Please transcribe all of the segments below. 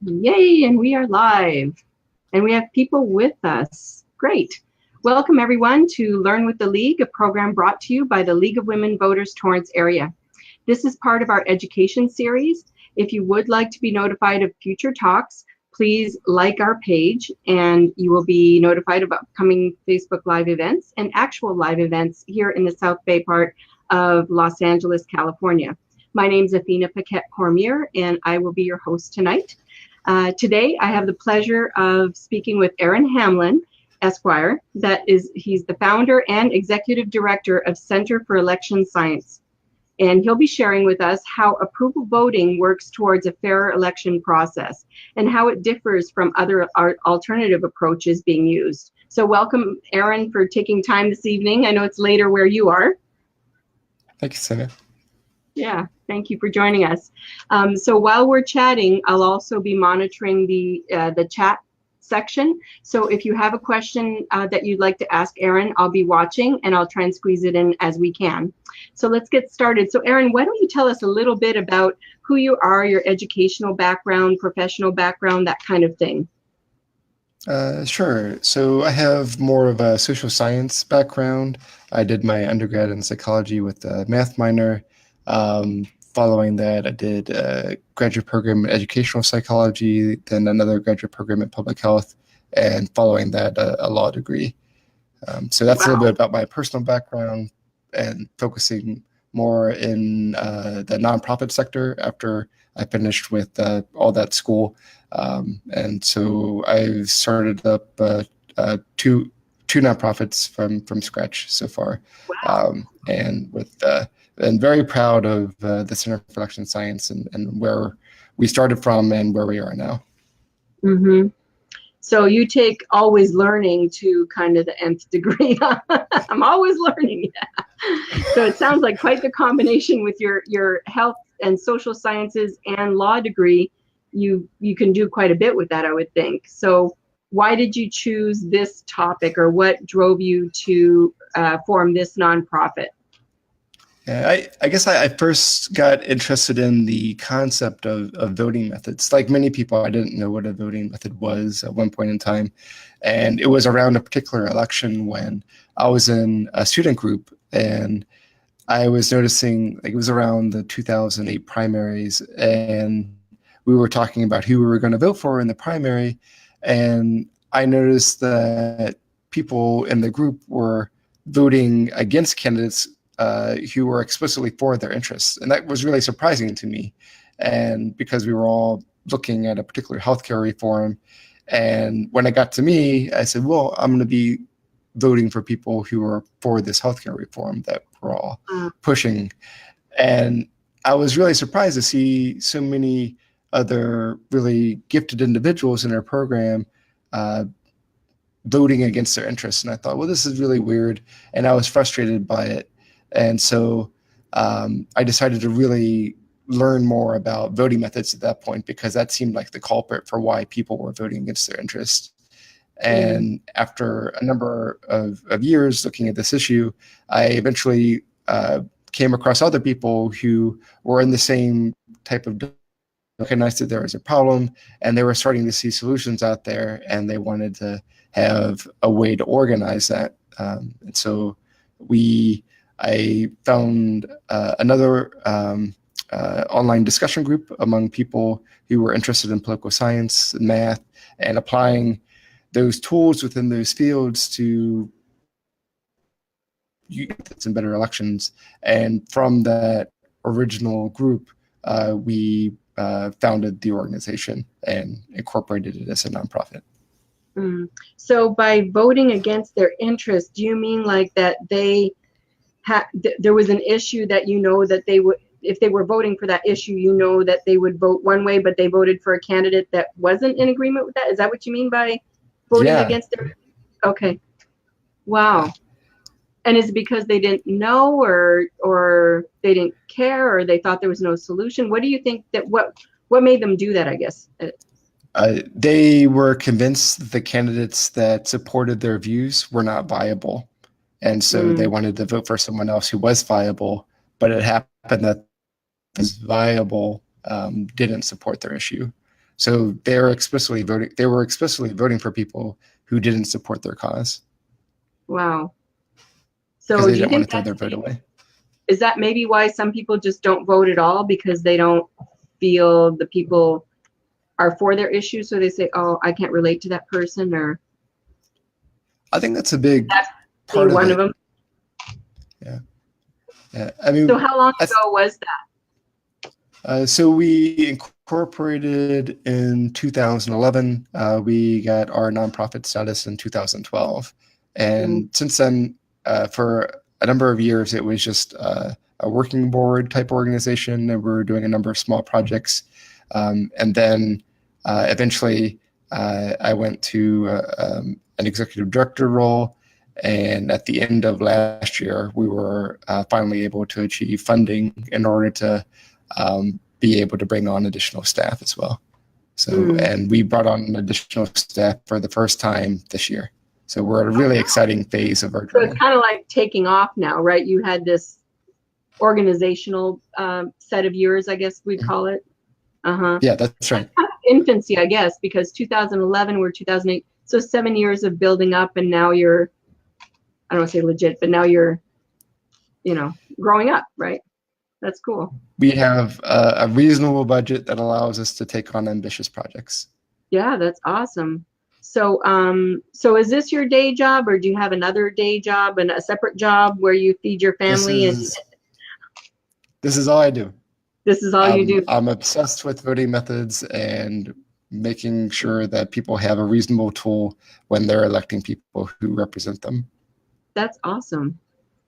Yay, and we are live. And we have people with us. Great. Welcome, everyone, to Learn with the League, a program brought to you by the League of Women Voters Torrance area. This is part of our education series. If you would like to be notified of future talks, please like our page, and you will be notified of upcoming Facebook Live events and actual live events here in the South Bay part of Los Angeles, California. My name is Athena Paquette-Cormier, and I will be your host tonight. Today, I have the pleasure of speaking with Aaron Hamlin, Esquire. He's the founder and executive director of Center for Election Science. And he'll be sharing with us how approval voting works towards a fairer election process and how it differs from other alternative approaches being used. So welcome, Aaron, for taking time this evening. I know it's later where you are. Thank you, Sarah. Yeah, thank you for joining us. So while we're chatting, I'll also be monitoring the chat section. So if you have a question that you'd like to ask Aaron, I'll be watching and I'll try and squeeze it in as we can. So let's get started. So Aaron, why don't you tell us a little bit about who you are, your educational background, professional background, that kind of thing? Sure. So I have more of a social science background. I did my undergrad in psychology with a math minor. Following that, I did a graduate program in educational psychology, then another graduate program in public health, and following that, a law degree. So that's a little bit about my personal background and focusing more in the nonprofit sector after I finished with all that school. And so I've started up two nonprofits from scratch so far. And very proud of the Center for Election Science and where we started from and where we are now. Mm-hmm. So you take always learning to kind of the nth degree. I'm always learning. Yeah. So it sounds like quite the combination with your health and social sciences and law degree. You can do quite a bit with that, I would think. So why did you choose this topic, or what drove you to form this nonprofit? Yeah, I guess I first got interested in the concept of voting methods. Like many people, I didn't know what a voting method was at one point in time. And it was around a particular election when I was in a student group, and I was noticing, like, it was around the 2008 primaries, and we were talking about who we were going to vote for in the primary. And I noticed that people in the group were voting against candidates who were explicitly for their interests. And that was really surprising to me. And because we were all looking at a particular healthcare reform. And when it got to me, I said, well, I'm going to be voting for people who are for this healthcare reform that we're all pushing. And I was really surprised to see so many other really gifted individuals in our program voting against their interests. And I thought, well, this is really weird. And I was frustrated by it. And so I decided to really learn more about voting methods at that point, because that seemed like the culprit for why people were voting against their interests. And after a number of years looking at this issue, I eventually came across other people who were in the same type of recognized that there was a problem, and they were starting to see solutions out there, and they wanted to have a way to organize that. And so I found another online discussion group among people who were interested in political science and math, and applying those tools within those fields to methods and better elections. And from that original group, we founded the organization and incorporated it as a nonprofit. So by voting against their interests, do you mean like that there was an issue that that they would, if they were voting for that issue, that they would vote one way, but they voted for a candidate that wasn't in agreement with that? Is that what you mean by voting against their? Okay. Wow. Yeah. And is it because they didn't know, or they didn't care, or they thought there was no solution? What do you think what made them do that, I guess? They were convinced that the candidates that supported their views were not viable. And so they wanted to vote for someone else who was viable, but it happened that this viable didn't support their issue. So they were explicitly voting for people who didn't support their cause. Wow. Because So they do you didn't want think to throw their vote away. is that maybe why some people just don't vote at all, because they don't feel the people are for their issue? So they say, oh, I can't relate to that person, or I think that's a big that's part of one it. of them. Yeah. I mean, so how long ago was that? So we incorporated in 2011. We got our nonprofit status in 2012. And since then, for a number of years, it was just a working board type organization, and we're doing a number of small projects. And then eventually, I went to an executive director role. And at the end of last year, we were finally able to achieve funding in order to be able to bring on additional staff as well. So, and we brought on additional staff for the first time this year. So we're at a really exciting phase of our journey. So it's kind of like taking off now, right? You had this organizational set of years, I guess we'd call it. Yeah, that's right. Kind of infancy, I guess, because 2011, we're 2008. So 7 years of building up, and now you're, I don't want to say legit, but now you're, growing up, right? That's cool. We have a reasonable budget that allows us to take on ambitious projects. Yeah, that's awesome. So, so is this your day job, or do you have another day job and a separate job where you feed your family? This is all I do. This is all you do. I'm obsessed with voting methods and making sure that people have a reasonable tool when they're electing people who represent them. That's awesome.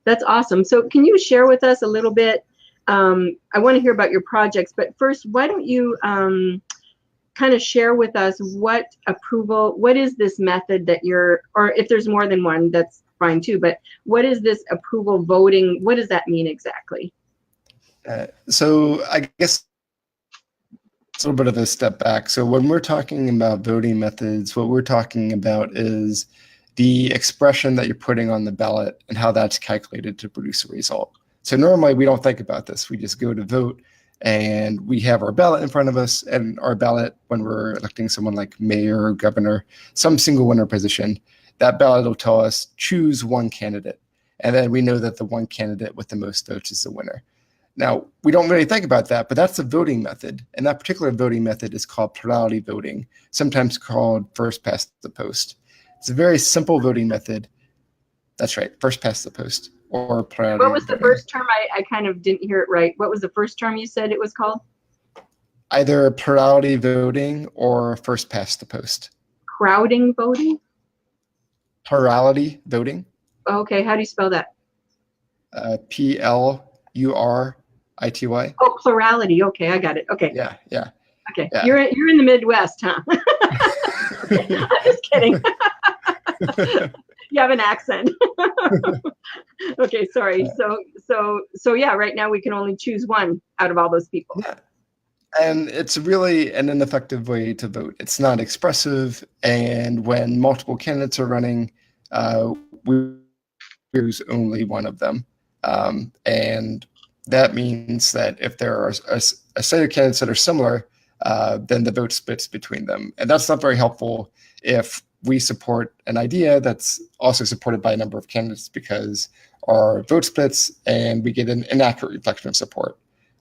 That's awesome. So can you share with us a little bit? I want to hear about your projects, but first, why don't you kind of share with us what is this method that you're, or if there's more than one, that's fine too, but what is this approval voting? What does that mean exactly? So I guess it's a little bit of a step back. So when we're talking about voting methods, what we're talking about is the expression that you're putting on the ballot and how that's calculated to produce a result. So normally we don't think about this. We just go to vote and we have our ballot in front of us, and our ballot, when we're electing someone like mayor or governor, some single winner position, that ballot will tell us choose one candidate. And then we know that the one candidate with the most votes is the winner. Now, we don't really think about that, but that's a voting method. And that particular voting method is called plurality voting, sometimes called first past the post. It's a very simple voting method. That's right, first past the post, or plurality What was the voting. first term? I kind of didn't hear it right. What was the first term you said it was called? Either plurality voting or first past the post. Crowding voting? Plurality voting. Okay, how do you spell that? Plurity. Oh, plurality. Okay, I got it. Okay. Yeah. Okay, yeah. You're in the Midwest, huh? I'm just kidding. You have an accent. Okay, sorry. So yeah, right now we can only choose one out of all those people. Yeah. And it's really an ineffective way to vote. It's not expressive, and when multiple candidates are running, we choose only one of them. And that means that if there are a set of candidates that are similar, then the vote splits between them. And that's not very helpful if we support an idea that's also supported by a number of candidates, because our vote splits and we get an inaccurate reflection of support.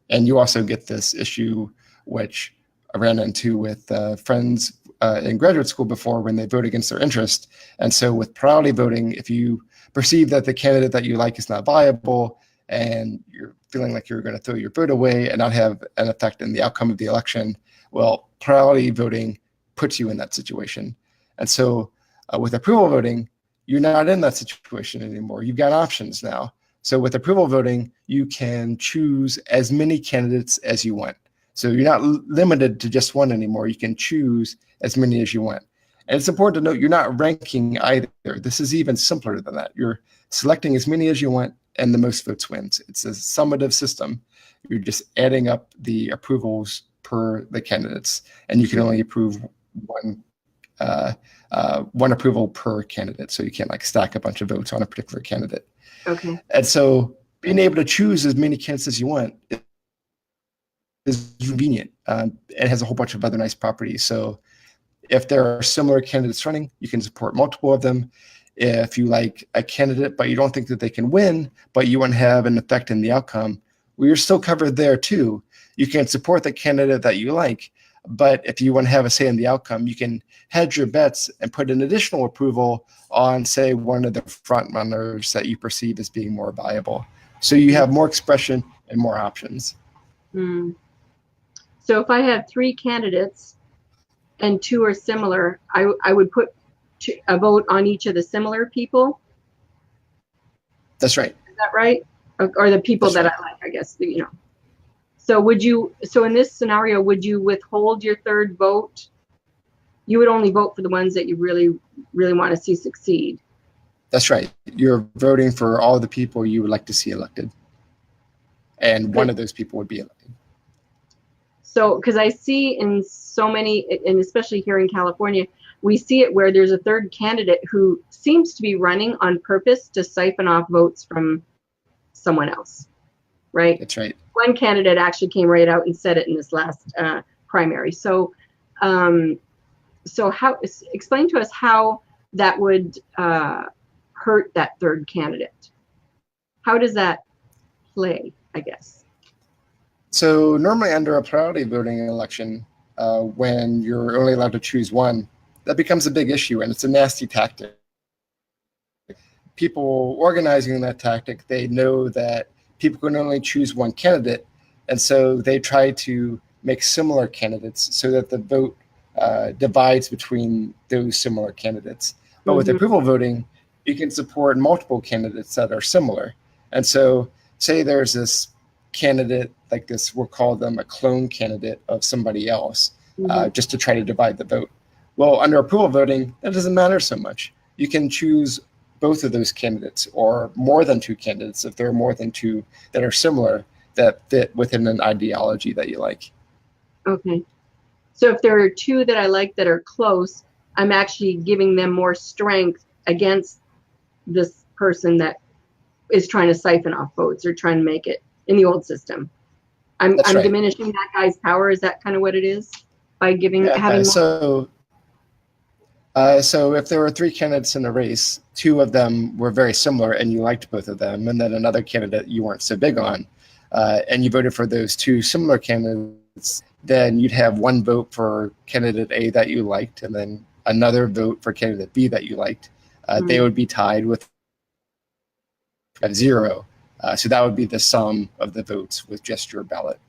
And you also get this issue, which I ran into with friends in graduate school before, when they vote against their interest. And so with plurality voting, if you perceive that the candidate that you like is not viable, and you're feeling like you're going to throw your vote away and not have an effect in the outcome of the election, well, plurality voting puts you in that situation. And so with approval voting, you're not in that situation anymore. You've got options now. So with approval voting, you can choose as many candidates as you want. So you're not limited to just one anymore. You can choose as many as you want. And it's important to note, you're not ranking either. This is even simpler than that. You're selecting as many as you want, and the most votes wins. It's a summative system. You're just adding up the approvals per the candidates, and you can only approve one approval per candidate. So you can't like stack a bunch of votes on a particular candidate. Okay. And so being able to choose as many candidates as you want is convenient. It has a whole bunch of other nice properties. So if there are similar candidates running, you can support multiple of them. If you like a candidate, but you don't think that they can win, but you want to have an effect in the outcome, well, you're still covered there too. You can support the candidate that you like, but if you want to have a say in the outcome, you can hedge your bets and put an additional approval on, say, one of the front runners that you perceive as being more valuable. So you have more expression and more options. Mm. So if I have 3 candidates and 2 are similar, I would put a vote on each of the similar people. That's right. Is that right? Or the people that I like, I guess, you know. So so in this scenario, would you withhold your third vote? You would only vote for the ones that you really, really want to see succeed. That's right. You're voting for all the people you would like to see elected. And one of those people would be elected. So, because I see in so many, and especially here in California, we see it where there's a third candidate who seems to be running on purpose to siphon off votes from someone else, right? That's right. One candidate actually came right out and said it in this last primary. So, explain to us how that would hurt that third candidate. How does that play, I guess? So normally under a plurality voting election, when you're only allowed to choose one, that becomes a big issue, and it's a nasty tactic. People organizing that tactic, they know that people can only choose one candidate, and so they try to make similar candidates so that the vote divides between those similar candidates. But with approval voting, you can support multiple candidates that are similar. And so say there's this candidate like this, we'll call them a clone candidate of somebody else, just to try to divide the vote. Well, under approval voting, that doesn't matter so much. You can choose both of those candidates or more than 2 candidates if there are more than 2 that are similar that fit within an ideology that you like. Okay. So if there are 2 that I like that are close, I'm actually giving them more strength against this person that is trying to siphon off votes or trying to make it in the old system. I'm right. diminishing that guy's power. Is that kind of what it is? By having more? So if there were 3 candidates in a race, 2 of them were very similar and you liked both of them, and then another candidate you weren't so big on, and you voted for those 2 similar candidates, then you'd have 1 vote for candidate A that you liked, and then another vote for candidate B that you liked. They would be tied with 0. So that would be the sum of the votes with just your ballot.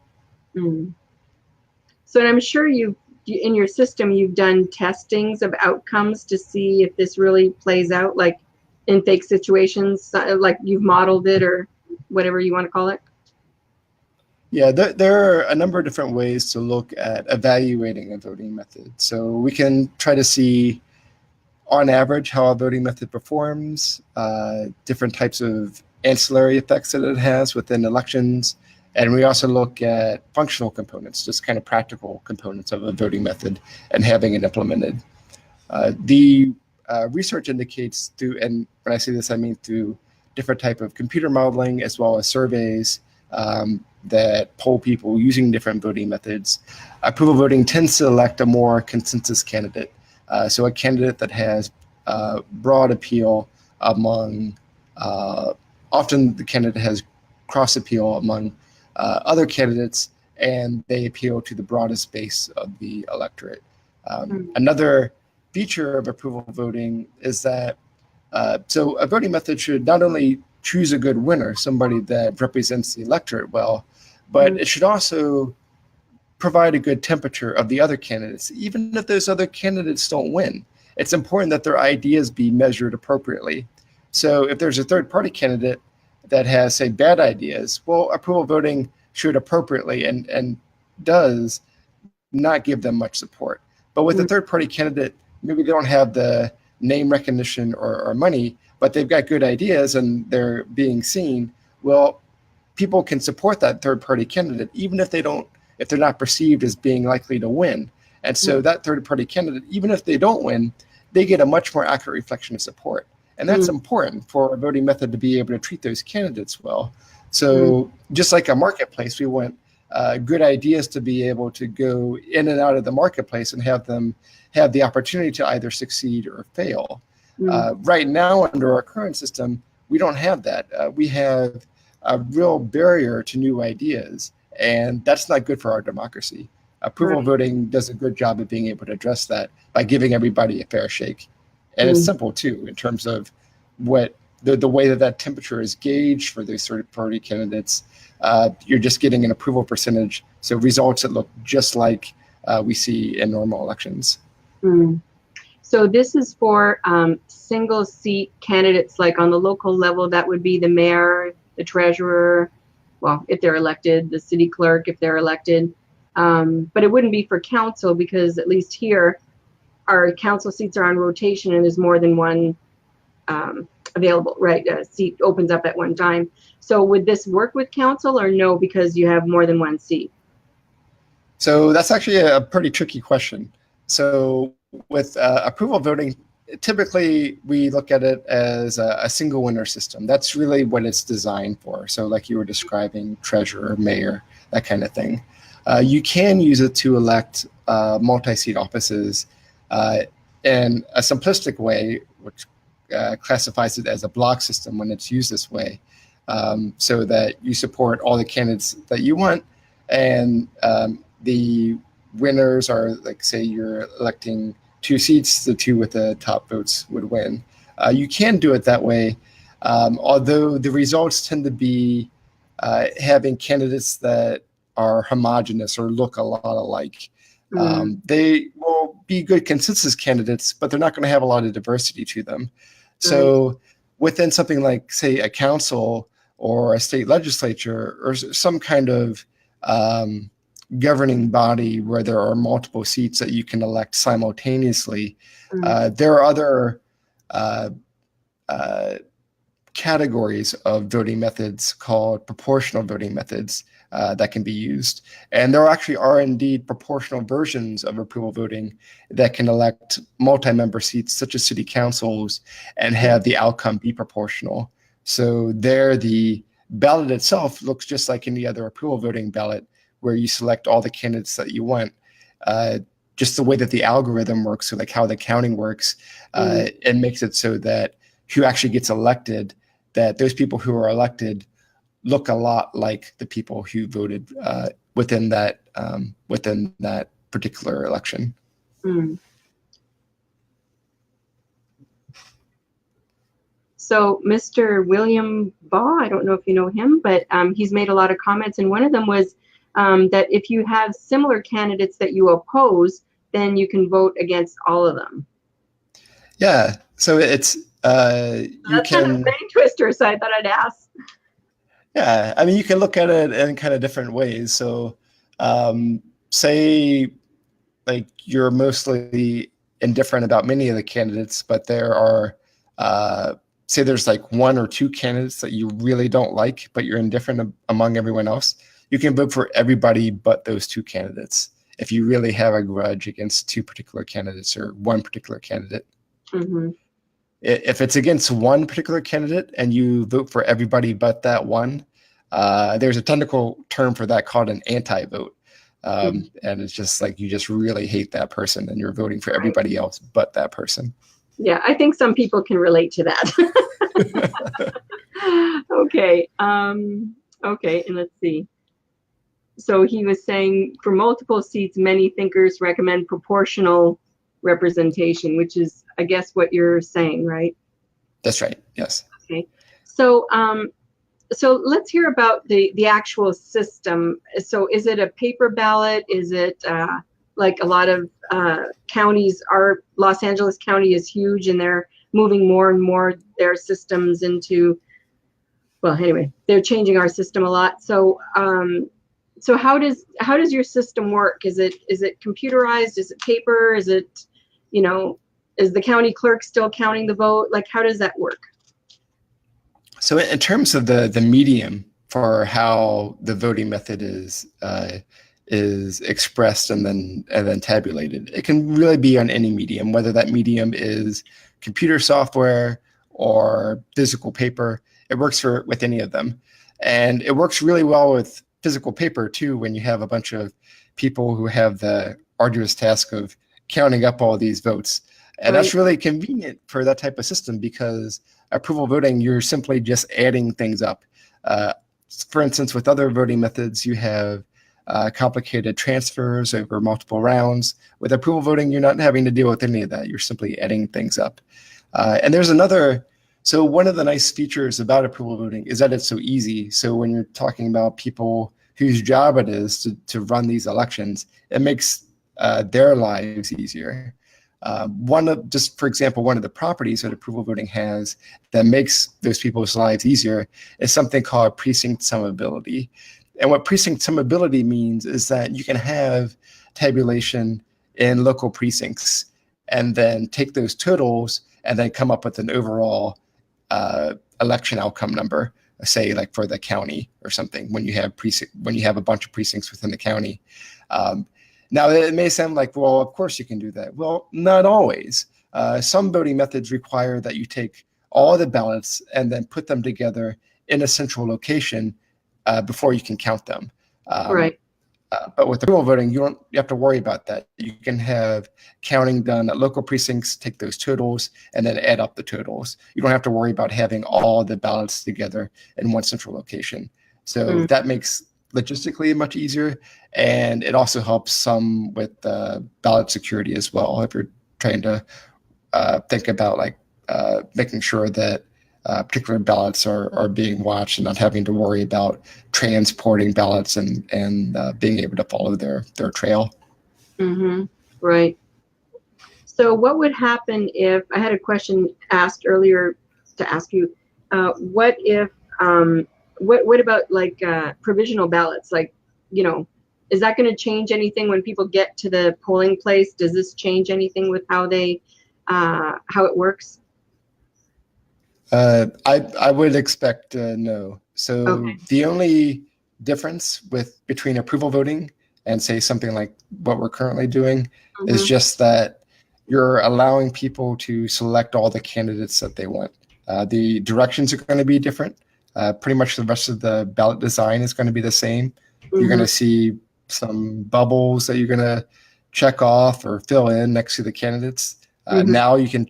So I'm sure in your system, you've done testings of outcomes to see if this really plays out, like in fake situations, like you've modeled it or whatever you want to call it. Yeah, there are a number of different ways to look at evaluating a voting method. So we can try to see, on average, how a voting method performs, different types of ancillary effects that it has within elections. And we also look at functional components, just kind of practical components of a voting method and having it implemented. The research indicates through, and when I say this, I mean through different type of computer modeling as well as surveys that poll people using different voting methods. Approval voting tends to elect a more consensus candidate. So a candidate that has broad appeal among, often the candidate has cross appeal among other candidates, and they appeal to the broadest base of the electorate. Another feature of approval voting is that, so a voting method should not only choose a good winner, somebody that represents the electorate well, but it should also provide a good temperature of the other candidates, even if those other candidates don't win. It's important that their ideas be measured appropriately. So if there's a third-party candidate that has, say, bad ideas, well, approval voting should appropriately and does not give them much support. But with a third-party candidate, maybe they don't have the name recognition or money, but they've got good ideas and they're being seen. Well, people can support that third-party candidate, even if they're not perceived as being likely to win. And so that third-party candidate, even if they don't win, they get a much more accurate reflection of support. And that's important for a voting method to be able to treat those candidates well. So just like a marketplace, we want good ideas to be able to go in and out of the marketplace and have them have the opportunity to either succeed or fail. Right now, under our current system, we don't have that. We have a real barrier to new ideas, and that's not good for our democracy. Approval voting does a good job of being able to address that by giving everybody a fair shake. And it's simple, too, in terms of what the way that temperature is gauged for these sort of party candidates. You're just getting an approval percentage, so results that look just like we see in normal elections. So this is for single seat candidates, like on the local level, that would be the mayor, the treasurer, well, if they're elected, the city clerk, if they're elected. But it wouldn't be for council, because at least here, our council seats are on rotation and there's more than one available, right? A seat opens up at one time. So would this work with council or no, because you have more than one seat? So that's actually a pretty tricky question. So with approval voting, typically we look at it as a single winner system. That's really what it's designed for. So like you were describing, treasurer, mayor, that kind of thing. You can use it to elect multi-seat offices in a simplistic way, which classifies it as a block system when it's used this way, so that you support all the candidates that you want, and the winners are, like, say you're electing 2 seats, the 2 with the top votes would win. You can do it that way, although the results tend to be having candidates that are homogenous or look a lot alike. They will be good consensus candidates, but they're not going to have a lot of diversity to them. So within something like, say, a council or a state legislature or some kind of governing body where there are multiple seats that you can elect simultaneously, there are other categories of voting methods called proportional voting methods that can be used. And there actually are indeed proportional versions of approval voting that can elect multi-member seats, such as city councils, and have the outcome be proportional. So there, the ballot itself looks just like any other approval voting ballot, where you select all the candidates that you want. Just the way that the algorithm works, so like how the counting works, it makes it so that who actually gets elected, that those people who are elected look a lot like the people who voted within that particular election. So Mr. William Baugh, I don't know if you know him, but he's made a lot of comments, and one of them was that if you have similar candidates that you oppose, then you can vote against all of them. Yeah, so it's That's kind of a brain twister, so I thought I'd ask. Yeah, I mean, you can look at it in kind of different ways. So say like you're mostly indifferent about many of the candidates, but there are, say there's like 1 or 2 candidates that you really don't like, but you're indifferent among everyone else. You can vote for everybody but those 2 candidates if you really have a grudge against 2 particular candidates or 1 particular candidate. If it's against 1 particular candidate and you vote for everybody but that one, there's a technical term for that called an anti-vote. And it's just like you just really hate that person and you're voting for everybody else but that person. Yeah, I think some people can relate to that. Okay. Okay, and let's see. So he was saying for multiple seats, many thinkers recommend proportional representation, which is, I guess, what you're saying, right? That's right. Yes. Okay. So, so let's hear about the actual system. So, is it a paper ballot? Is it like a lot of counties? Our Los Angeles County is huge, and they're moving more and more their systems into. Well, anyway, they're changing our system a lot. So, so how does your system work? Is it computerized? Is it paper? Is it, you know, is the county clerk still counting the vote? Like, how does that work? So in terms of the medium for how the voting method is expressed and then tabulated, it can really be on any medium, whether that medium is computer software or physical paper. It works with any of them, and it works really well with physical paper too, when you have a bunch of people who have the arduous task of counting up all these votes. And that's really convenient for that type of system, because approval voting, you're simply just adding things up. For instance, with other voting methods, you have complicated transfers over multiple rounds. With approval voting, you're not having to deal with any of that. You're simply adding things up. And there's another, so one of the nice features about approval voting is that it's so easy. So when you're talking about people whose job it is to run these elections, it makes their lives easier. Just for example, one of the properties that approval voting has that makes those people's lives easier is something called precinct summability. And what precinct summability means is that you can have tabulation in local precincts and then take those totals and then come up with an overall election outcome number, say like for the county or something, when you have a bunch of precincts within the county. Now, it may sound like, well, of course you can do that. Well, not always. Some voting methods require that you take all the ballots and then put them together in a central location before you can count them. But with approval voting, you have to worry about that. You can have counting done at local precincts, take those totals, and then add up the totals. You don't have to worry about having all the ballots together in one central location. So that makes logistically much easier, and it also helps some with ballot security as well. If you're trying to think about like making sure that particular ballots are being watched and not having to worry about transporting ballots and being able to follow their trail. Right. So what would happen if, I had a question asked earlier to ask you, what if, what about like provisional ballots? Like, you know, is that going to change anything when people get to the polling place? Does this change anything with how they, how it works? I would expect no. So the only difference between approval voting and say something like what we're currently doing is just that you're allowing people to select all the candidates that they want. The directions are going to be different. Pretty much the rest of the ballot design is going to be the same. You're going to see some bubbles that you're going to check off or fill in next to the candidates. Now you can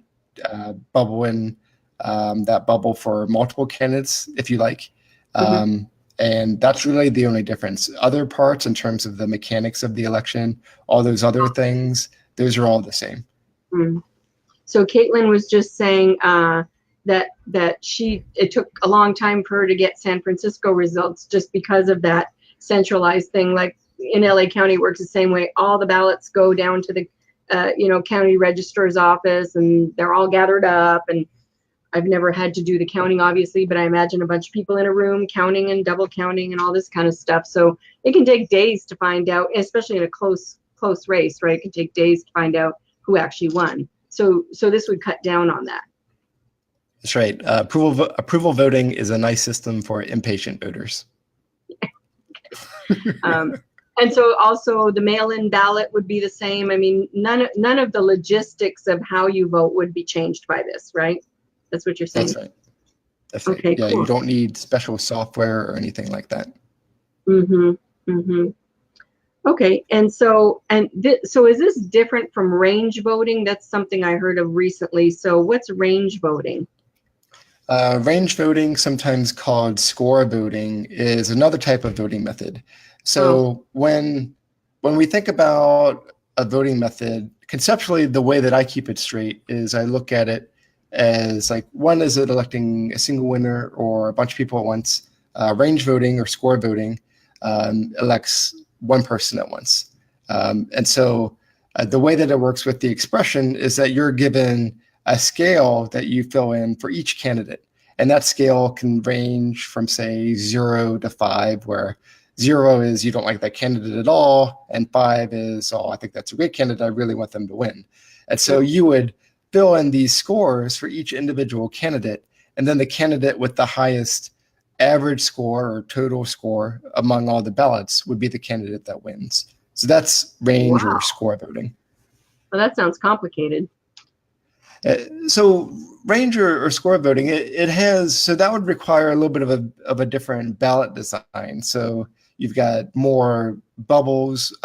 bubble in that bubble for multiple candidates if you like. And that's really the only difference. Other parts in terms of the mechanics of the election, all those other things, those are all the same. So Caitlin was just saying that it took a long time for her to get San Francisco results just because of that centralized thing. Like in LA County, it works the same way. All the ballots go down to the county registrar's office, and they're all gathered up. And I've never had to do the counting, obviously, but I imagine a bunch of people in a room counting and double counting and all this kind of stuff. So it can take days to find out, especially in a close race, right? It can take days to find out who actually won. So this would cut down on that. That's right. Approval voting is a nice system for impatient voters. And so also the mail-in ballot would be the same. I mean, none of the logistics of how you vote would be changed by this, right? That's what you're saying? That's right. That's right. Okay, yeah, cool. You don't need special software or anything like that. Okay, and so is this different from range voting? That's something I heard of recently. So what's range voting? Range voting, sometimes called score voting, is another type of voting method. So when we think about a voting method, conceptually, the way that I keep it straight is I look at it as like, one, is it electing a single winner or a bunch of people at once? Range voting or score voting elects one person at once. And so the way that it works with the expression is that you're given a scale that you fill in for each candidate. And that scale can range from, say, 0 to 5, where 0 is you don't like that candidate at all, and 5 is, oh, I think that's a great candidate, I really want them to win. And so you would fill in these scores for each individual candidate, and then the candidate with the highest average score or total score among all the ballots would be the candidate that wins. So that's range or score voting. Well, that sounds complicated. So range or score voting, so that would require a little bit of a different ballot design. So you've got more bubbles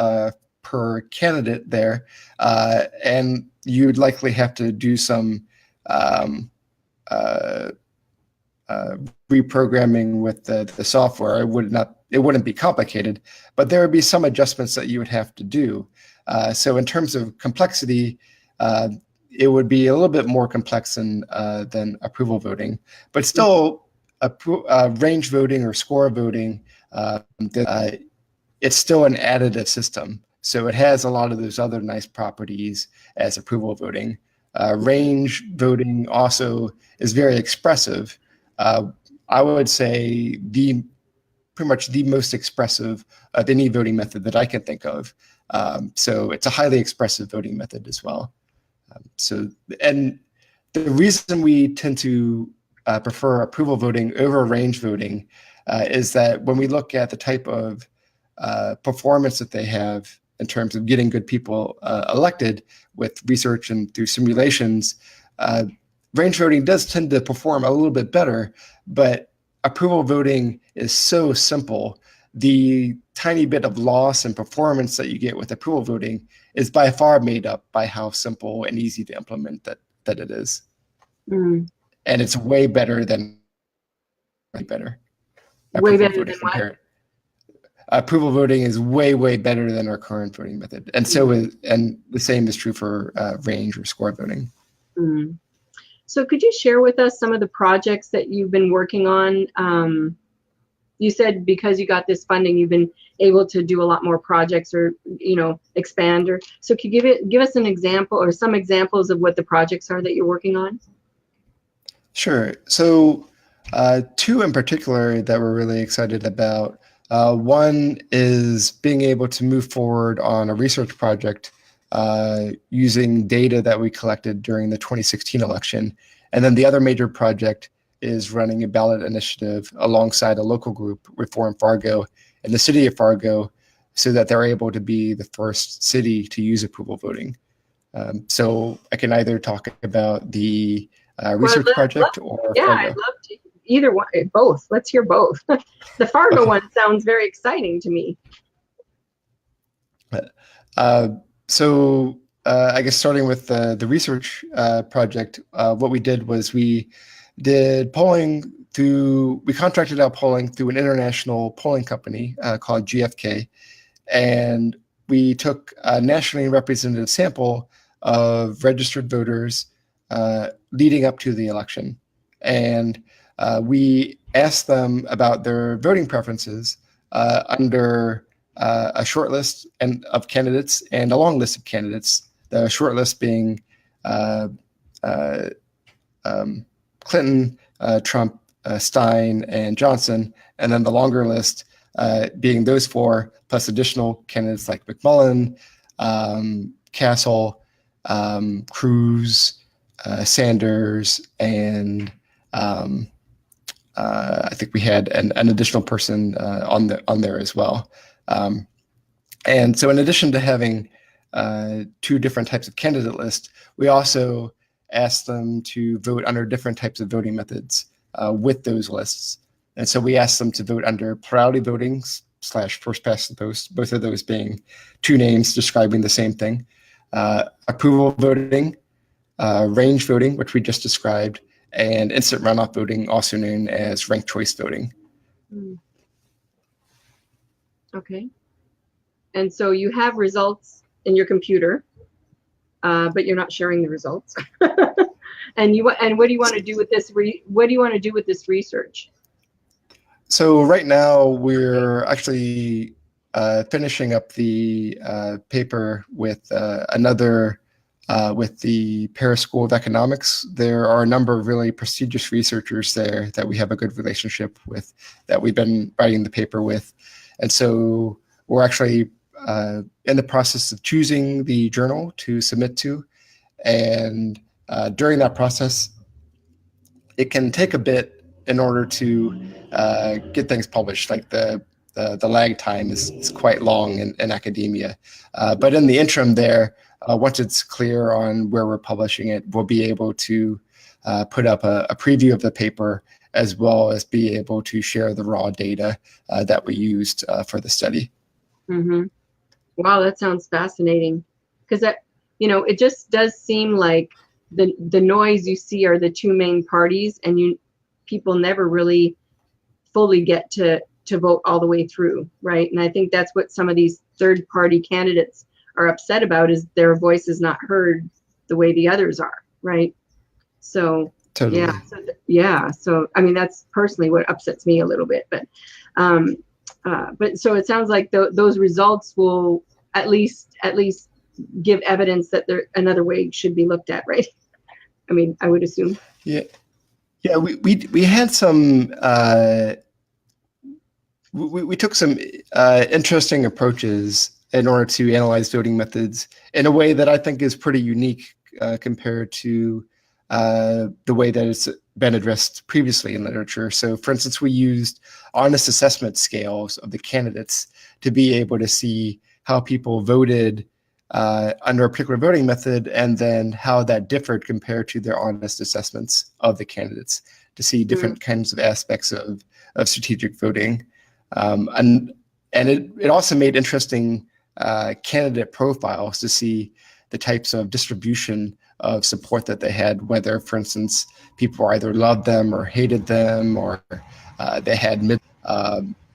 per candidate there, and you'd likely have to do some reprogramming with the software. It wouldn't be complicated, but there would be some adjustments that you would have to do. So in terms of complexity, it would be a little bit more complex than approval voting, but still range voting or score voting, it's still an additive system. So it has a lot of those other nice properties as approval voting. Range voting also is very expressive. I would say pretty much the most expressive of any voting method that I can think of. So it's a highly expressive voting method as well. And the reason we tend to prefer approval voting over range voting is that when we look at the type of performance that they have in terms of getting good people elected with research and through simulations, range voting does tend to perform a little bit better, but approval voting is so simple. The tiny bit of loss and performance that you get with approval voting is by far made up by how simple and easy to implement that it is. And it's way better than better. Way better than what? Approval voting is way better than our current voting method, and and the same is true for range or score voting. So could you share with us some of the projects that you've been working on? You said because you got this funding, you've been able to do a lot more projects, or expand. So could you give us an example or some examples of what the projects are that you're working on? Sure. So two in particular that we're really excited about. One is being able to move forward on a research project using data that we collected during the 2016 election. And then the other major project is running a ballot initiative alongside a local group, Reform Fargo, in the city of Fargo, so that they're able to be the first city to use approval voting. So I can either talk about the research project or yeah, Fargo. I'd love to. Either one, both. Let's hear both. The Fargo one sounds very exciting to me. So I guess starting with the research project, what we did was we did polling we contracted out polling through an international polling company called GFK, and we took a nationally representative sample of registered voters leading up to the election. And we asked them about their voting preferences under a short list of candidates and a long list of candidates. The short list being Clinton, Trump, Stein, and Johnson, and then the longer list being those four plus additional candidates like McMullen, Castle, Cruz, Sanders, and I think we had an additional person on there as well. And so in addition to having two different types of candidate lists, we also asked them to vote under different types of voting methods with those lists. And so we asked them to vote under plurality voting / first past the post, both of those being two names describing the same thing, approval voting, range voting, which we just described, and instant runoff voting, also known as ranked choice voting. Okay. And so you have results in your computer, but you're not sharing the results. And what do you want to do with this? What do you want to do with this research? So right now we're actually finishing up the paper with with the Paris School of Economics. There are a number of really prestigious researchers there that we have a good relationship with, that we've been writing the paper with. And so we're actually in the process of choosing the journal to submit to. And during that process, it can take a bit in order to get things published. Like the lag time is quite long in academia. But in the interim there, once it's clear on where we're publishing it, we'll be able to put up a preview of the paper as well as be able to share the raw data that we used for the study. Mm-hmm. Wow, that sounds fascinating. Because that, it just does seem like the noise you see are the two main parties, and people never really fully get to vote all the way through, right? And I think that's what some of these third party candidates are upset about, is their voice is not heard the way the others are, right? So Totally. So I mean, that's personally what upsets me a little bit, but so it sounds like those results will at least give evidence that another way should be looked at, right? I mean, I would assume. Yeah. We had some we took some interesting approaches in order to analyze voting methods in a way that I think is pretty unique compared to the way that it's been addressed previously in literature. So, for instance, we used honest assessment scales of the candidates to be able to see how people voted under a particular voting method, and then how that differed compared to their honest assessments of the candidates, to see different kinds of aspects of strategic voting. And it also made interesting candidate profiles to see the types of distribution of support that they had, whether, for instance, people either loved them or hated them, or they had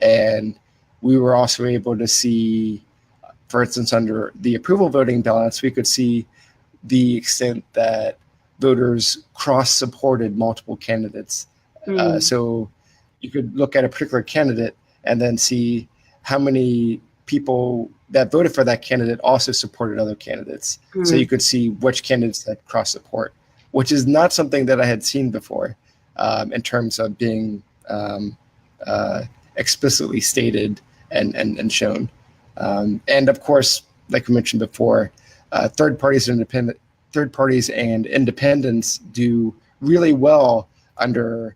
and we were also able to see, for instance, under the approval voting ballots, we could see the extent that voters cross-supported multiple candidates. So you could look at a particular candidate and then see how many people that voted for that candidate also supported other candidates. So you could see which candidates had cross support, which is not something that I had seen before in terms of being explicitly stated and shown. And of course, like we mentioned before, third parties and independents do really well under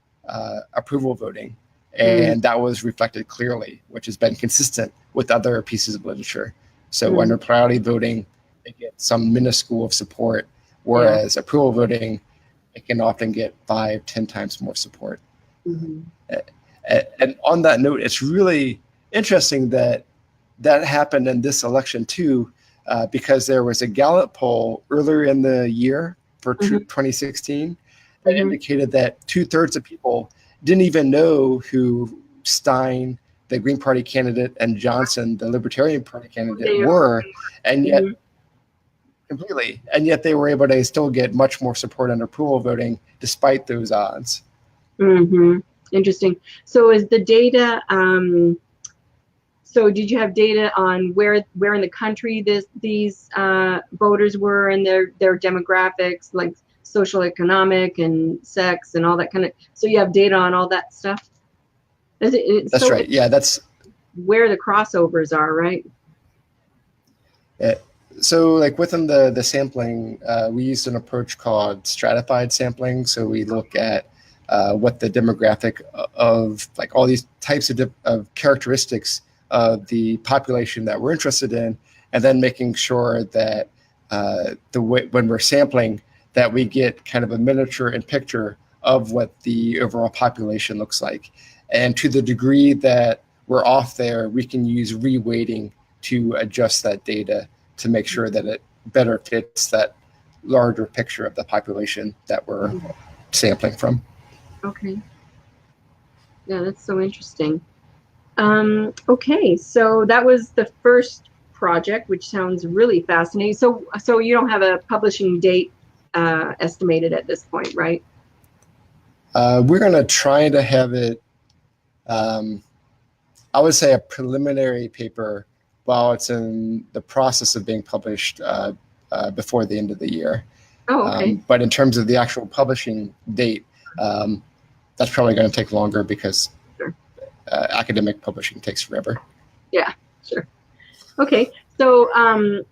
approval voting. And that was reflected clearly, which has been consistent with other pieces of literature. So under plurality voting, they get some minuscule of support, whereas approval voting, it can often get 5-10 times more support. And on that note, it's really interesting that happened in this election too, because there was a Gallup poll earlier in the year for 2016 that indicated that 2/3 of people didn't even know who Stein, the Green Party candidate, and Johnson, the Libertarian Party candidate, were, and yet they were able to still get much more support on approval voting despite those odds. Interesting. So is the data? So did you have data on where in the country these voters were, and their demographics, like social, economic, and sex, and all that kind of? So you have data on all that stuff. That's right. Yeah, that's where the crossovers are, right? So like within the sampling, we used an approach called stratified sampling. So we look at what the demographic of like all these types of characteristics of the population that we're interested in, and then making sure that when we're sampling, that we get kind of a miniature and picture of what the overall population looks like. And to the degree that we're off there, we can use reweighting to adjust that data to make sure that it better fits that larger picture of the population that we're sampling from. Okay. Yeah, that's so interesting. Okay, so that was the first project, which sounds really fascinating. So you don't have a publishing date estimated at this point, right? We're going to try to have it, I would say, a preliminary paper while it's in the process of being published before the end of the year. Oh, okay. But in terms of the actual publishing date, that's probably going to take longer because academic publishing takes forever. Yeah, sure. Okay, so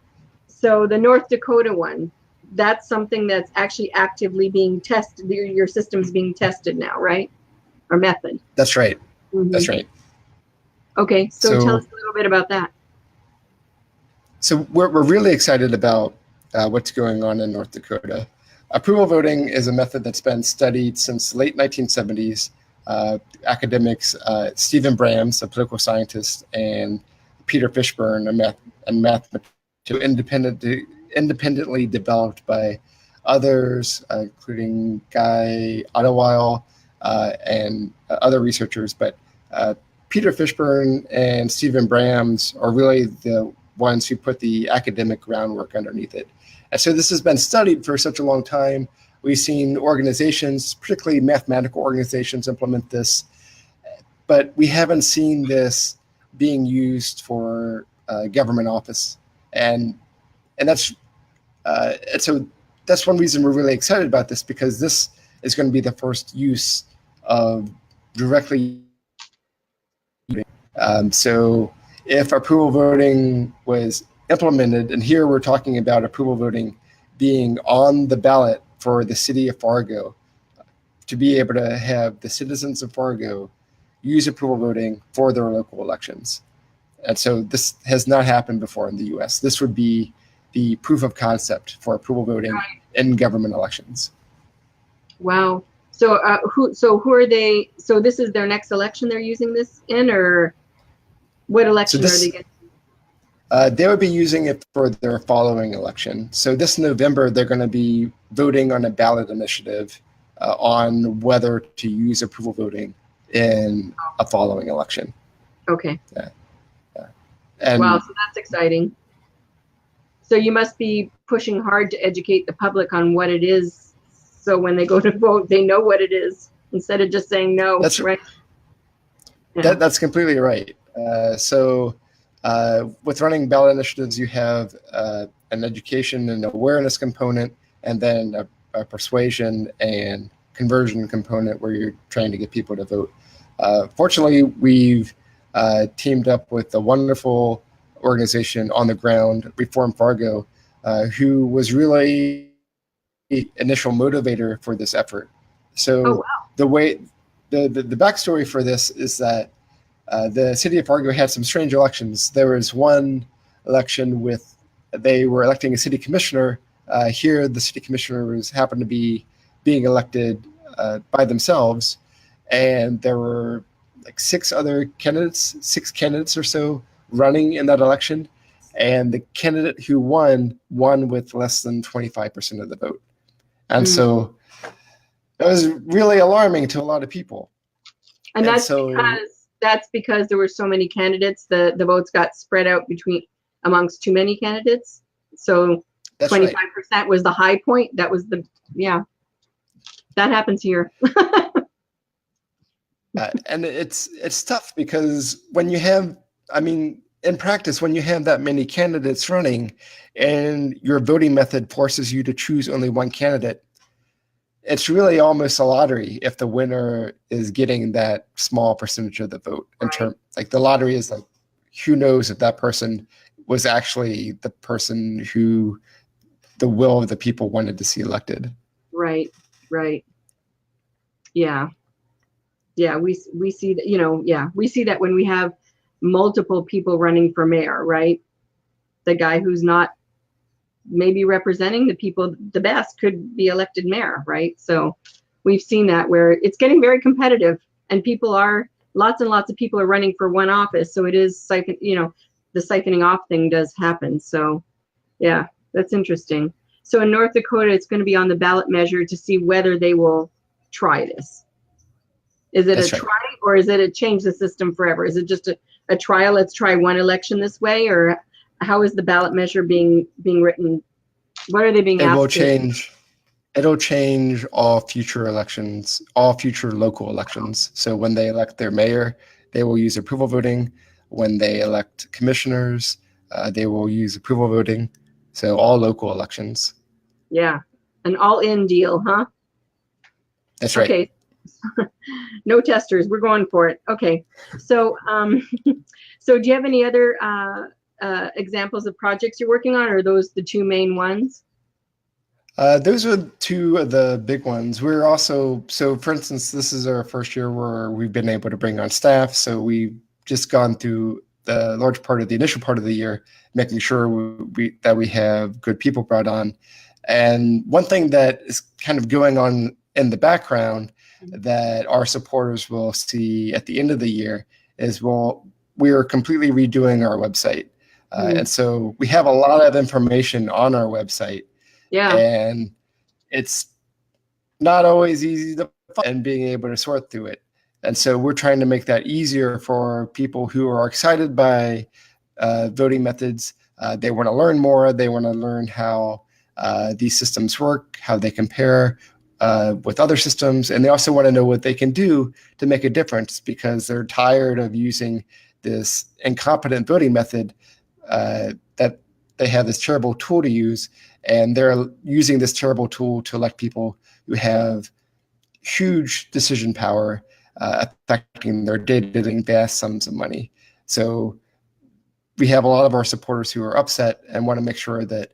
so the North Dakota one, that's something that's actually actively being tested. Your system's being tested now, right? Or method. That's right. That's right. Okay, so tell us a little bit about that. So we're really excited about what's going on in North Dakota. Approval voting is a method that's been studied since the late 1970s academics, Stephen Brams, a political scientist, and Peter Fishburne, a mathematician, independently developed by others, including Guy Ottawile and other researchers. But Peter Fishburne and Stephen Brams are really the ones who put the academic groundwork underneath it. And so this has been studied for such a long time. We've seen organizations, particularly mathematical organizations, implement this, but we haven't seen this being used for government office. And that's so that's one reason we're really excited about this, because this is going to be the first use of directly. So if approval voting was implemented, and here we're talking about approval voting being on the ballot for the city of Fargo, to be able to have the citizens of Fargo use approval voting for their local elections. And so this has not happened before in the US. This would be the proof of concept for approval voting in government elections. Wow. So who are they? So this is their next election they're using this in, or what election are they getting? They would be using it for their following election. So this November, they're going to be voting on a ballot initiative on whether to use approval voting in a following election. Okay. Yeah. And wow, so that's exciting. So you must be pushing hard to educate the public on what it is, so when they go to vote, they know what it is, instead of just saying no. That's right. Yeah. That's completely right. So with running ballot initiatives, you have an education and awareness component, and then a persuasion and conversion component where you're trying to get people to vote. Fortunately, we've teamed up with a wonderful organization on the ground, Reform Fargo, who was really the initial motivator for this effort. So the backstory for this is that the city of Fargo had some strange elections. There was one election they were electing a city commissioner. Here, the city commissioners happened to be being elected by themselves, and there were like six candidates or so running in that election, and the candidate who won with less than 25% of the vote. And so it was really alarming to a lot of people. And that's because there were so many candidates, the votes got spread out amongst too many candidates. So 25% was the high point. That was that happens here. And it's tough because when you have, in practice, when you have that many candidates running and your voting method forces you to choose only one candidate, it's really almost a lottery if the winner is getting that small percentage of the vote. Like the lottery is like, who knows if that person was actually the person who the will of the people wanted to see elected. Right. Yeah, we see that, we see that when we have multiple people running for mayor, right? The guy who's not maybe representing the people the best could be elected mayor, right? So we've seen that where it's getting very competitive, and lots and lots of people are running for one office. So it is the siphoning off thing does happen. So yeah, that's interesting. So in North Dakota, it's going to be on the ballot measure to see whether they will try this. Is it try, or is it a change the system forever? Is it just a trial? Let's try one election this way, or how is the ballot measure being written? What are they being asked? It'll change all future elections, all future local elections. So when they elect their mayor, they will use approval voting. When they elect commissioners, they will use approval voting. So all local elections. Yeah, an all-in deal, huh? That's right. Okay. No testers, we're going for it. Okay, so so do you have any other examples of projects you're working on, or are those the two main ones? Those are two of the big ones. We're also, so for instance, this is our first year where we've been able to bring on staff. So we've just gone through the large part of the initial part of the year, making sure that we have good people brought on. And one thing that is kind of going on in the background, that our supporters will see at the end of the year is, well, we are completely redoing our website. And so we have a lot of information on our website. Yeah. And it's not always easy to find and being able to sort through it. And so we're trying to make that easier for people who are excited by voting methods. They want to learn more. They want to learn how these systems work, how they compare with other systems. And they also want to know what they can do to make a difference, because they're tired of using this incompetent voting method that they have this terrible tool to use. And they're using this terrible tool to elect people who have huge decision power, affecting their day-to-day vast sums of money. So we have a lot of our supporters who are upset and want to make sure that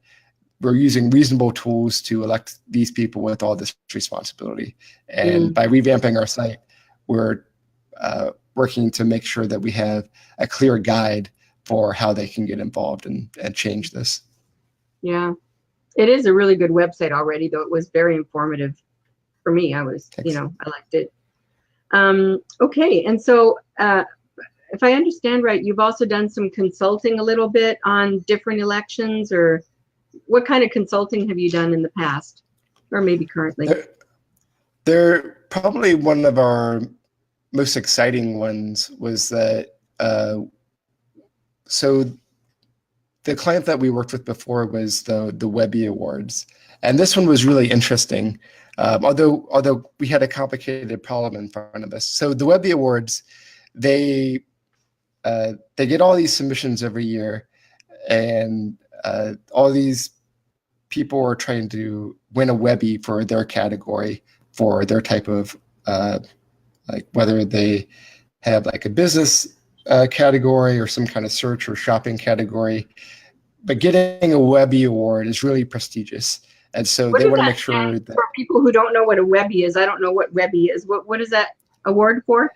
we're using reasonable tools to elect these people with all this responsibility. And by revamping our site, we're working to make sure that we have a clear guide for how they can get involved and change this. Yeah, it is a really good website already, though it was very informative for me. I liked it. Okay, and so if I understand right, you've also done some consulting a little bit on different elections, or what kind of consulting have you done in the past, or maybe currently? They're probably one of our most exciting ones was that, so the client that we worked with before was the Webby Awards. And this one was really interesting, although we had a complicated problem in front of us. So the Webby Awards, they get all these submissions every year, and all these people are trying to win a Webby for their category, for their type of, like whether they have like a business category or some kind of search or shopping category. But getting a Webby Award is really prestigious. And so they want to make sure that, for people who don't know what a Webby is, I don't know what Webby is. What is that award for?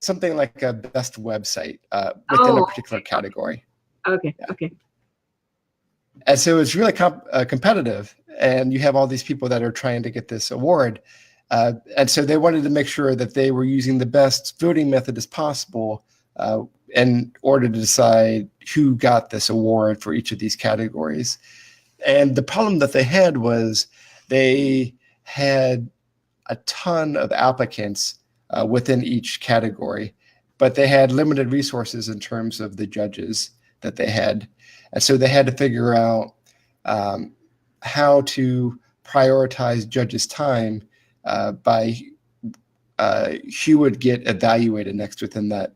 Something like a best website within a particular category. Okay, yeah. Okay. And so it's really competitive, and you have all these people that are trying to get this award. And so they wanted to make sure that they were using the best voting method as possible in order to decide who got this award for each of these categories. And the problem that they had was they had a ton of applicants within each category, but they had limited resources in terms of the judges that they had. And so they had to figure out how to prioritize judges' time by who would get evaluated next within that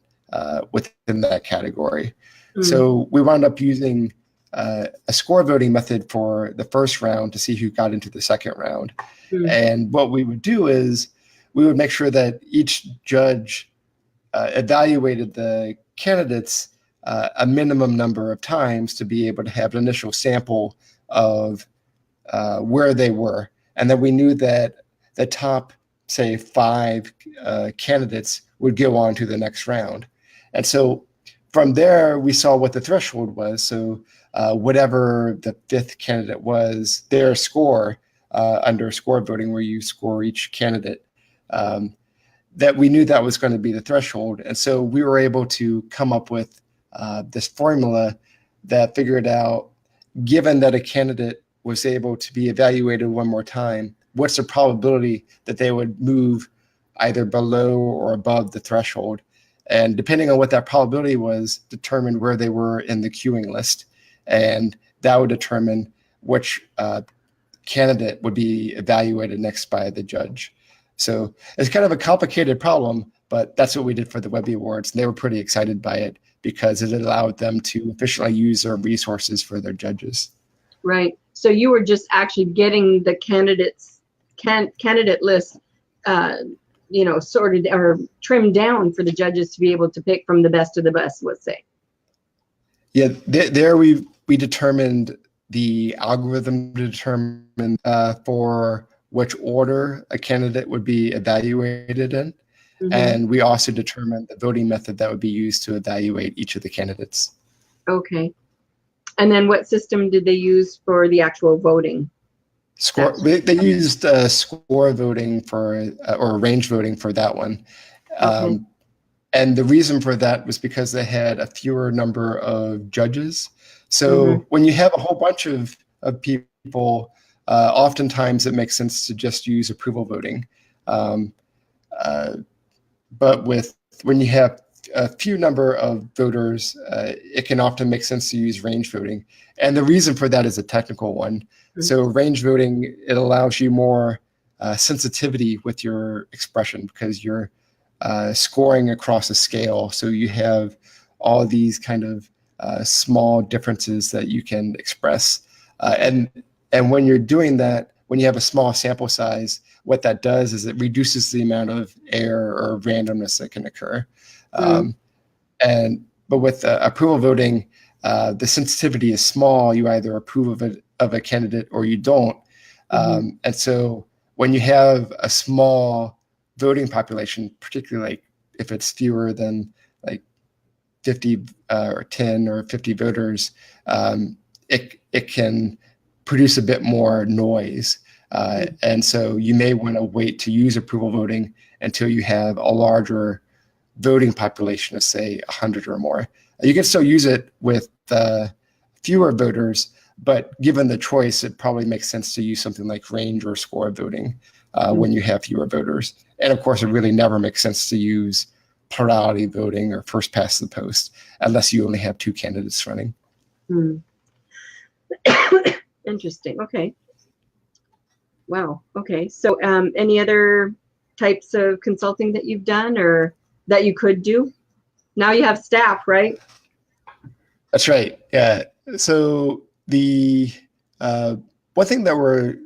category. So we wound up using a score voting method for the first round to see who got into the second round. And what we would do is we would make sure that each judge evaluated the candidates a minimum number of times to be able to have an initial sample of where they were. And then we knew that the top, say, 5 candidates would go on to the next round. And so from there, we saw what the threshold was. So whatever the 5th candidate was, their score under score voting, where you score each candidate, that we knew that was going to be the threshold. And so we were able to come up with this formula that figured out, given that a candidate was able to be evaluated one more time, what's the probability that they would move either below or above the threshold? And depending on what that probability was, determined where they were in the queuing list. And that would determine which candidate would be evaluated next by the judge. So it's kind of a complicated problem, but that's what we did for the Webby Awards. And they were pretty excited by it because it allowed them to efficiently use their resources for their judges. Right. So you were just actually getting the candidate list, sorted or trimmed down for the judges to be able to pick from the best of the best, let's say. Yeah, there we determined the algorithm to determine for which order a candidate would be evaluated in. And we also determined the voting method that would be used to evaluate each of the candidates. Okay. And then what system did they use for the actual voting? Score. They used score voting for or range voting for that one. Okay. And the reason for that was because they had a fewer number of judges. So when you have a whole bunch of people, oftentimes it makes sense to just use approval voting. But when you have a few number of voters, it can often make sense to use range voting. And the reason for that is a technical one. So range voting, it allows you more sensitivity with your expression because you're scoring across a scale. So you have all these kind of small differences that you can express. And when you're doing that, when you have a small sample size, what that does is it reduces the amount of error or randomness that can occur. But with approval voting, the sensitivity is small. You either approve of a candidate or you don't. And so when you have a small voting population, particularly like if it's fewer than like 50 or 10 or 50 voters, it can produce a bit more noise. And so you may want to wait to use approval voting until you have a larger voting population of, say, 100 or more. You can still use it with fewer voters, but given the choice, it probably makes sense to use something like range or score voting when you have fewer voters. And of course, it really never makes sense to use plurality voting or first past the post unless you only have two candidates running. Interesting. Okay. Wow. Okay. So any other types of consulting that you've done or that you could do? Now you have staff, right? That's right. Yeah. So the one thing that we're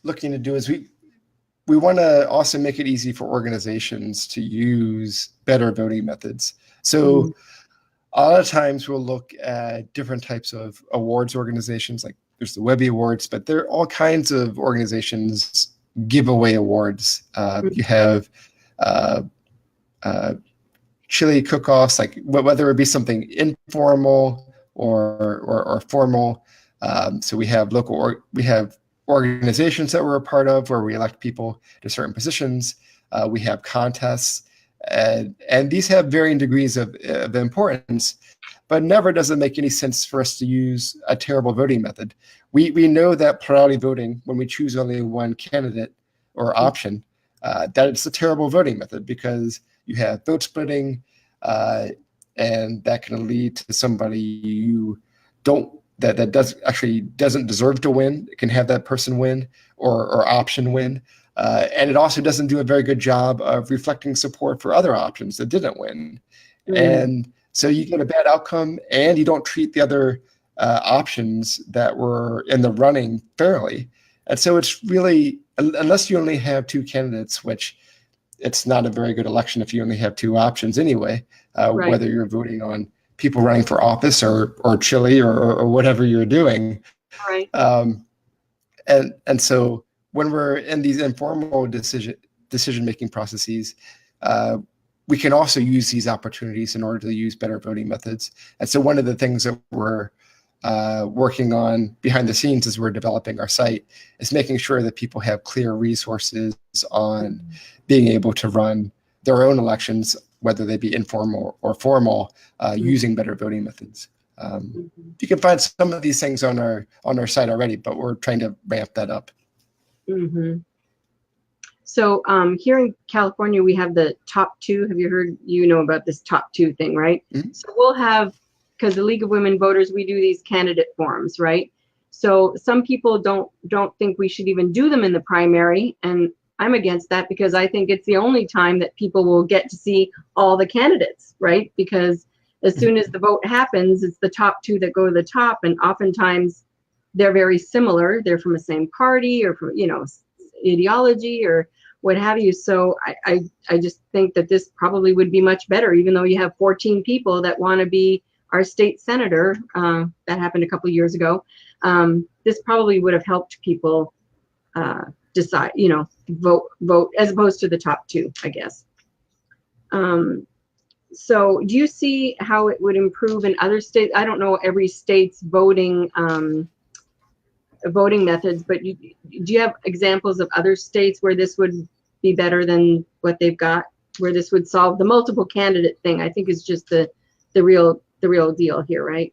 looking to do is we want to also make it easy for organizations to use better voting methods. So a lot of times we'll look at different types of awards organizations, like there's the Webby Awards, but there are all kinds of organizations give away awards. You have chili cook-offs, like whether it be something informal or formal. So we have we have organizations that we're a part of where we elect people to certain positions. We have contests, and these have varying degrees of importance, but never does it make any sense for us to use a terrible voting method. We know that plurality voting, when we choose only one candidate or option, that it's a terrible voting method because you have vote splitting, and that can lead to somebody you that doesn't deserve to win. It can have that person win or option win. And it also doesn't do a very good job of reflecting support for other options that didn't win. And so you get a bad outcome and you don't treat the other options that were in the running fairly. And so it's really, unless you only have two candidates, which it's not a very good election if you only have two options anyway, whether you're voting on people running for office or chili or whatever you're doing. Right. And so when we're in these informal decision-making processes, we can also use these opportunities in order to use better voting methods. And so one of the things that we're working on behind the scenes as we're developing our site is making sure that people have clear resources on being able to run their own elections, whether they be informal or formal, using better voting methods. You can find some of these things on our site already, but we're trying to ramp that up. So here in California, we have the top two. Have you heard, about this top two thing, right? So we'll have, because the League of Women Voters, we do these candidate forums, right? So some people don't think we should even do them in the primary, and I'm against that because I think it's the only time that people will get to see all the candidates, right? Because as soon as the vote happens, it's the top two that go to the top, and oftentimes they're very similar. They're from the same party or from, ideology or what have you. So I just think that this probably would be much better, even though you have 14 people that want to be our state senator. That happened a couple of years ago. This probably would have helped people decide, vote as opposed to the top two, I guess. So do you see how it would improve in other states? I don't know every state's voting voting methods, but do you have examples of other states where this would be better than what they've got, where this would solve the multiple candidate thing? I think is just the real deal here, right?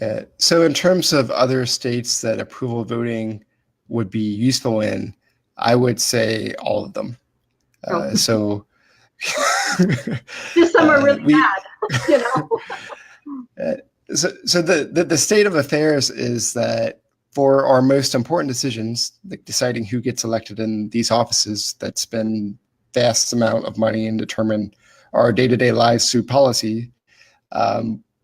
Yeah. So in terms of other states that approval voting would be useful in, I would say all of them. So just some are really bad, you know. So the state of affairs is that for our most important decisions, like deciding who gets elected in these offices that spend vast amount of money and determine our day-to-day lives through policy,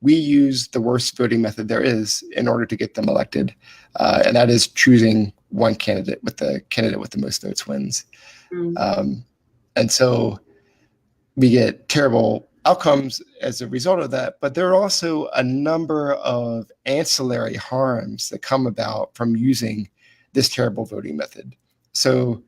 we use the worst voting method there is in order to get them elected, and that is choosing one candidate with the most votes wins. And so we get terrible outcomes as a result of that, but there are also a number of ancillary harms that come about from using this terrible voting method. So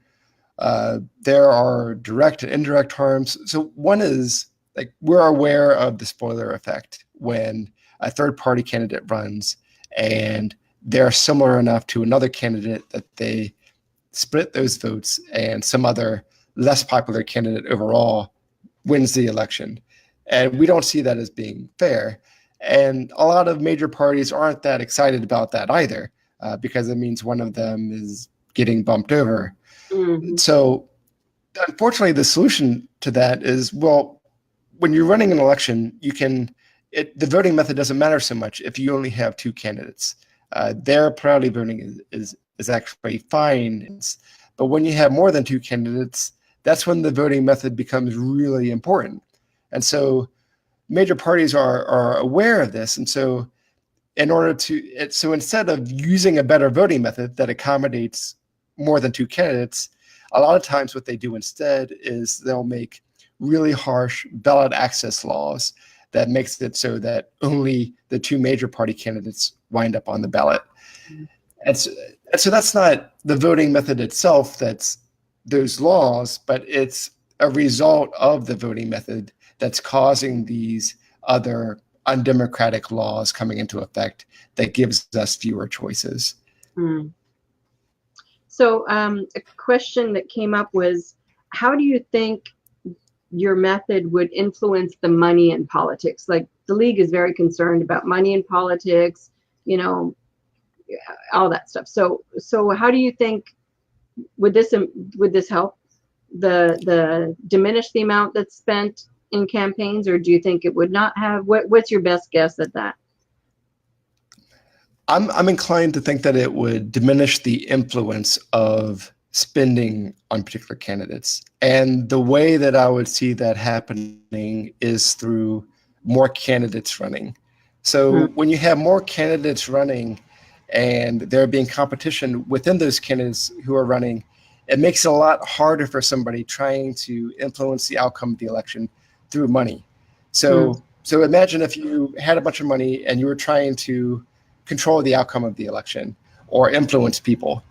there are direct and indirect harms. So one is, like, we're aware of the spoiler effect when a third-party candidate runs and they're similar enough to another candidate that they split those votes and some other less popular candidate overall wins the election. And we don't see that as being fair. And a lot of major parties aren't that excited about that either, because it means one of them is getting bumped over. So unfortunately, the solution to that is, well, when you're running an election, the voting method doesn't matter so much if you only have two candidates. Their plurality voting is actually fine. But when you have more than two candidates, that's when the voting method becomes really important. And so major parties are aware of this. And so instead of using a better voting method that accommodates more than two candidates, a lot of times what they do instead is they'll make really harsh ballot access laws that makes it so that only the two major party candidates wind up on the ballot. And so that's not the voting method itself that's those laws, but it's a result of the voting method that's causing these other undemocratic laws coming into effect that gives us fewer choices. So a question that came up was, how do you think your method would influence the money in politics? Like, the League is very concerned about money in politics, you know, all that stuff. So how do you think would this help the diminish the amount that's spent in campaigns, or do you think it would not have? What's your best guess at that? I'm inclined to think that it would diminish the influence of spending on particular candidates. And the way that I would see that happening is through more candidates running. So when you have more candidates running and there being competition within those candidates who are running, it makes it a lot harder for somebody trying to influence the outcome of the election through money. So imagine if you had a bunch of money and you were trying to control the outcome of the election or influence people.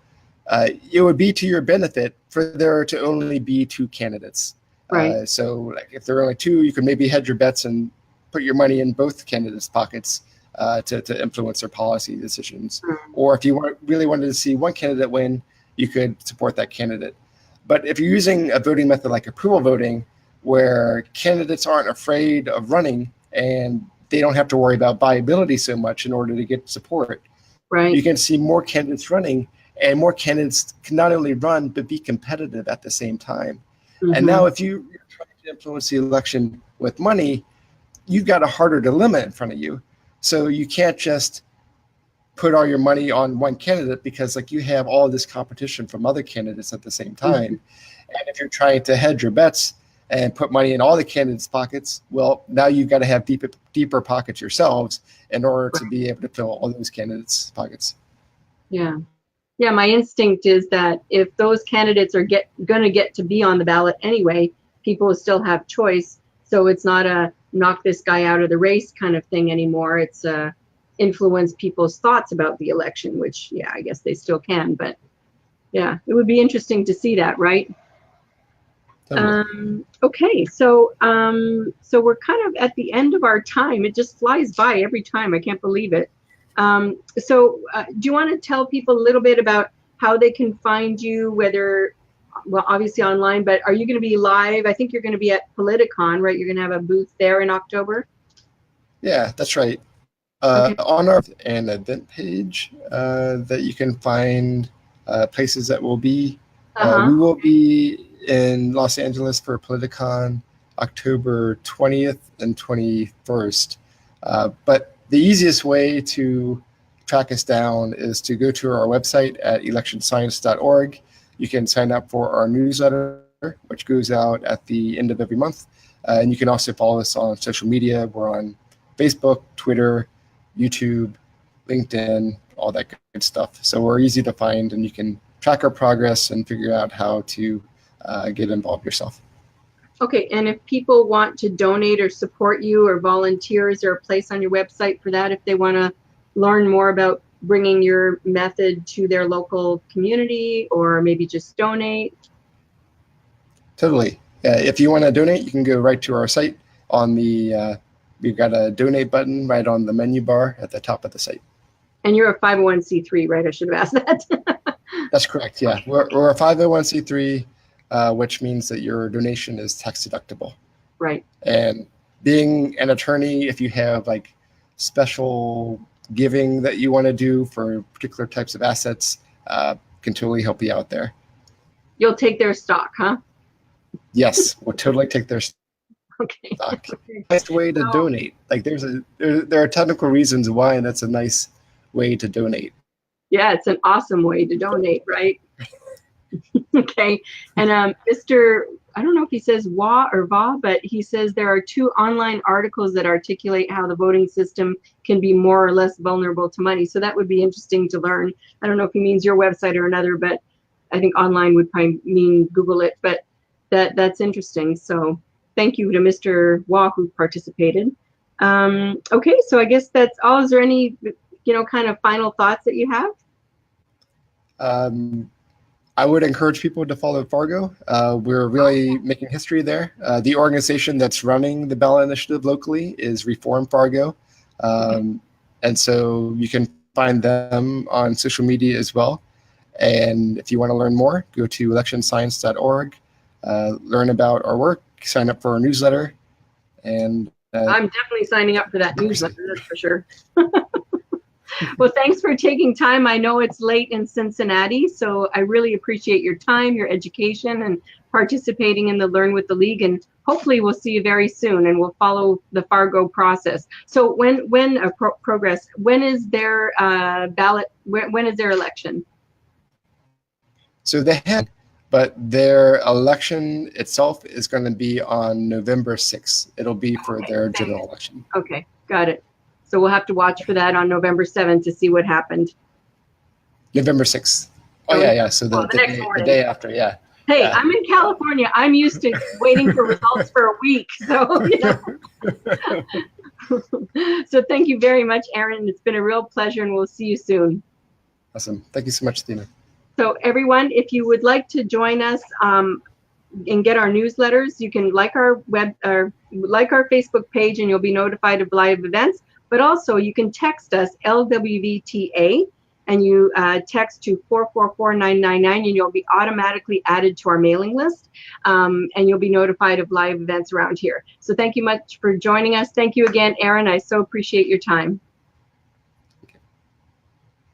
It would be to your benefit for there to only be two candidates. Right. So like, if there are only two, you could maybe hedge your bets and put your money in both candidates' pockets to influence their policy decisions. Or if you really wanted to see one candidate win, you could support that candidate. But if you're using a voting method like approval voting, where candidates aren't afraid of running and they don't have to worry about viability so much in order to get support, right, you can see more candidates running, and more candidates can not only run but be competitive at the same time. And now if you're trying to influence the election with money, you've got a harder dilemma in front of you. So you can't just put all your money on one candidate, because like, you have all this competition from other candidates at the same time. And if you're trying to hedge your bets and put money in all the candidates' pockets, well, now you've got to have deeper pockets yourselves in order to be able to fill all those candidates' pockets. Yeah. Yeah, my instinct is that if those candidates are going to get to be on the ballot anyway, people will still have choice. So it's not a knock this guy out of the race kind of thing anymore. It's influence people's thoughts about the election, which, yeah, I guess they still can. But yeah, it would be interesting to see that, right? Okay, so we're kind of at the end of our time. It just flies by every time. I can't believe it. So do you want to tell people a little bit about how they can find you, whether, well, obviously online, but are you going to be live? I think you're going to be at Politicon, right? You're going to have a booth there in October. Yeah, that's right. Okay. On our an event page that you can find places that will be. We will be in Los Angeles for Politicon October 20th and 21st. But the easiest way to track us down is to go to our website at electionscience.org. You can sign up for our newsletter, which goes out at the end of every month. And you can also follow us on social media. We're on Facebook, Twitter, YouTube, LinkedIn, all that good stuff. So we're easy to find, and you can track our progress and figure out how to get involved yourself. Okay, and if people want to donate or support you or volunteer, is there a place on your website for that if they want to learn more about bringing your method to their local community, or maybe just donate? Totally. If you want to donate, you can go right to our site on the, we've got a donate button right on the menu bar at the top of the site. And you're a 501c3, right? I should have asked that. That's correct, yeah. We're a 501c3, which means that your donation is tax deductible. Right. And being an attorney, if you have like special giving that you want to do for particular types of assets, can totally help you out there. You'll take their stock, huh? Yes, we'll totally take their stock. Okay. Nice way to donate. Like there are technical reasons why that's a nice way to donate. Yeah, it's an awesome way to donate, right? Okay. And Mr. I don't know if he says Wa or Va, but he says there are 2 online articles that articulate how the voting system can be more or less vulnerable to money. So that would be interesting to learn. I don't know if he means your website or another, but I think online would probably mean Google it. But that's interesting. So thank you to Mr. Wa who participated. Okay, so I guess that's all. Is there any, kind of final thoughts that you have? I would encourage people to follow Fargo. We're really making history there. The organization that's running the ballot initiative locally is Reform Fargo. And so you can find them on social media as well. And if you want to learn more, go to electionscience.org, learn about our work, sign up for our newsletter. And I'm definitely signing up for that newsletter, that's for sure. Well, thanks for taking time. I know it's late in Cincinnati, so I really appreciate your time, your education, and participating in the Learn with the League. And hopefully we'll see you very soon, and we'll follow the Fargo process. So progress, when is their ballot, when is their election? So they had, but their election itself is going to be on November 6th. It'll be for their general election. Okay, got it. So we'll have to watch for that on November 7th to see what happened. November 6th. Oh, yeah. So the day after, yeah. Hey, yeah. I'm in California. I'm used to waiting for results for a week. So, So thank you very much, Aaron. It's been a real pleasure, and we'll see you soon. Awesome. Thank you so much, Athena. So everyone, if you would like to join us and get our newsletters, you can like our Facebook page, and you'll be notified of live events. But also, you can text us, LWVTA, and you text to 444999, and you'll be automatically added to our mailing list, and you'll be notified of live events around here. So thank you much for joining us. Thank you again, Aaron. I so appreciate your time.